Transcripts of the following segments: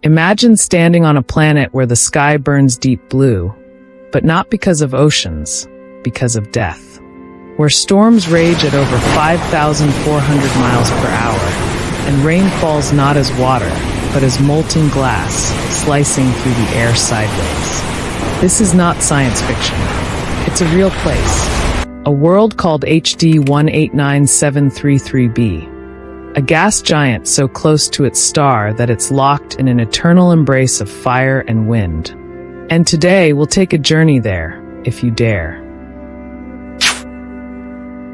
Imagine standing on a planet where the sky burns deep blue, but not because of oceans, because of death. Where storms rage at over 5,400 miles per hour, and rain falls not as water, but as molten glass, slicing through the air sideways. This is not science fiction. It's a real place. A world called HD 189733b. A gas giant so close to its star that it's locked in an eternal embrace of fire and wind. And today we'll take a journey there, if you dare.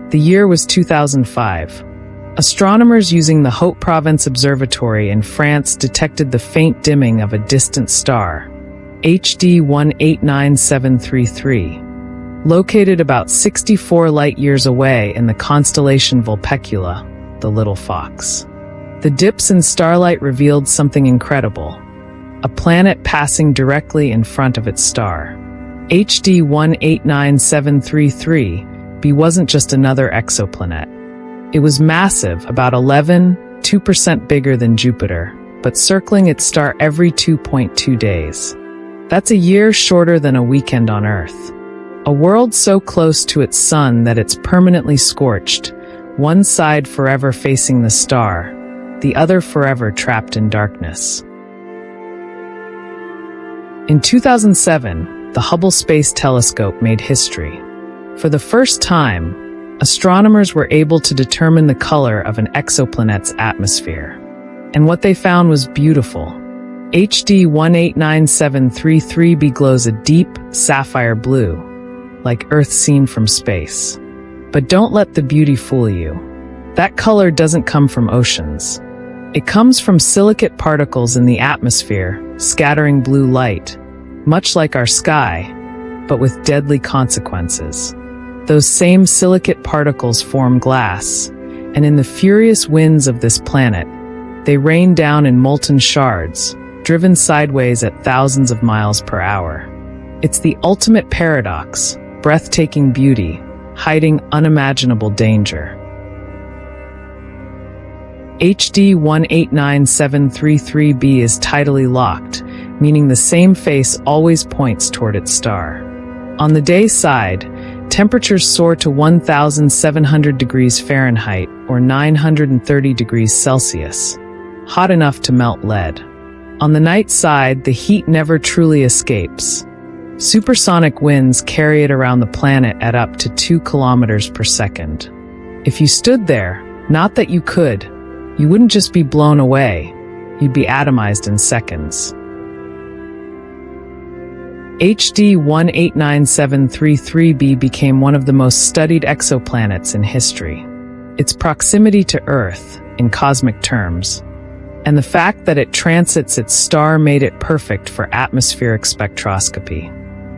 The year was 2005. Astronomers using the Haute-Provence Observatory in France detected the faint dimming of a distant star, HD 189733, located about 64 light-years away in the constellation Vulpecula, the Little Fox. The dips in starlight revealed something incredible, a planet passing directly in front of its star. HD 189733b wasn't just another exoplanet. It was massive, about 2% bigger than Jupiter, but circling its star every 2.2 days. That's a year shorter than a weekend on Earth. A world so close to its sun that it's permanently scorched, one side forever facing the star, the other forever trapped in darkness. In 2007, the Hubble Space Telescope made history. For the first time, astronomers were able to determine the color of an exoplanet's atmosphere. And what they found was beautiful. HD 189733b glows a deep, sapphire blue, like Earth seen from space. But don't let the beauty fool you. That color doesn't come from oceans. It comes from silicate particles in the atmosphere, scattering blue light, much like our sky, but with deadly consequences. Those same silicate particles form glass, and in the furious winds of this planet, they rain down in molten shards, driven sideways at thousands of miles per hour. It's the ultimate paradox, breathtaking beauty, hiding unimaginable danger. HD 189733b is tidally locked, meaning the same face always points toward its star. On the day side, temperatures soar to 1,700 degrees Fahrenheit or 930 degrees Celsius, hot enough to melt lead. On the night side, the heat never truly escapes. Supersonic winds carry it around the planet at up to 2 kilometers per second. If you stood there, not that you could, you wouldn't just be blown away, you'd be atomized in seconds. HD 189733b became one of the most studied exoplanets in history. Its proximity to Earth, in cosmic terms, and the fact that it transits its star made it perfect for atmospheric spectroscopy.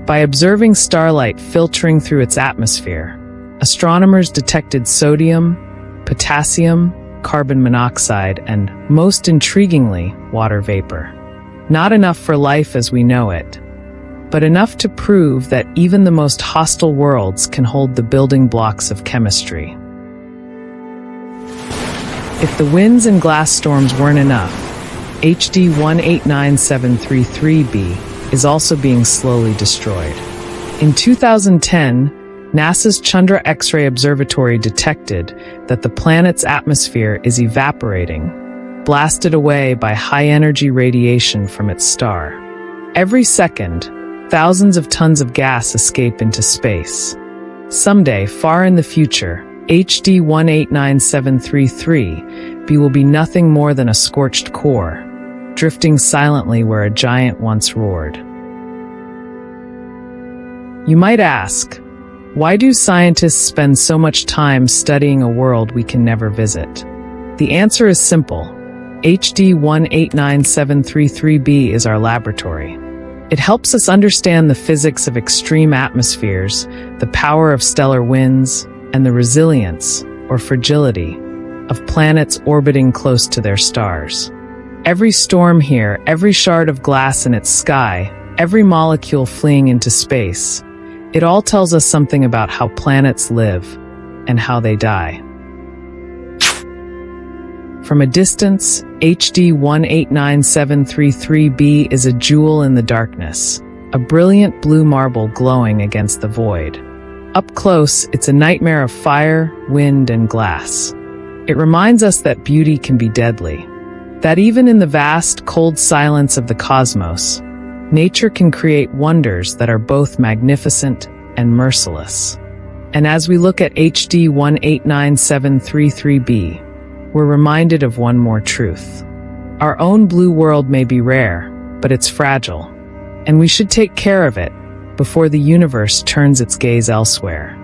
By observing starlight filtering through its atmosphere, astronomers detected sodium, potassium, carbon monoxide, and, most intriguingly, water vapor. Not enough for life as we know it, but enough to prove that even the most hostile worlds can hold the building blocks of chemistry. If the winds and glass storms weren't enough, HD 189733b is also being slowly destroyed. In 2010, NASA's Chandra X-ray Observatory detected that the planet's atmosphere is evaporating, blasted away by high-energy radiation from its star. Every second, thousands of tons of gas escape into space. Someday, far in the future, HD 189733b will be nothing more than a scorched core, drifting silently where a giant once roared. You might ask, why do scientists spend so much time studying a world we can never visit? The answer is simple. HD 189733b is our laboratory. It helps us understand the physics of extreme atmospheres, the power of stellar winds, and the resilience, or fragility, of planets orbiting close to their stars. Every storm here, every shard of glass in its sky, every molecule fleeing into space, it all tells us something about how planets live and how they die. From a distance, HD 189733b is a jewel in the darkness, a brilliant blue marble glowing against the void. Up close, it's a nightmare of fire, wind, and glass. It reminds us that beauty can be deadly, that even in the vast, cold silence of the cosmos, nature can create wonders that are both magnificent and merciless. And as we look at HD 189733b, we're reminded of one more truth. Our own blue world may be rare, but it's fragile, and we should take care of it before the universe turns its gaze elsewhere.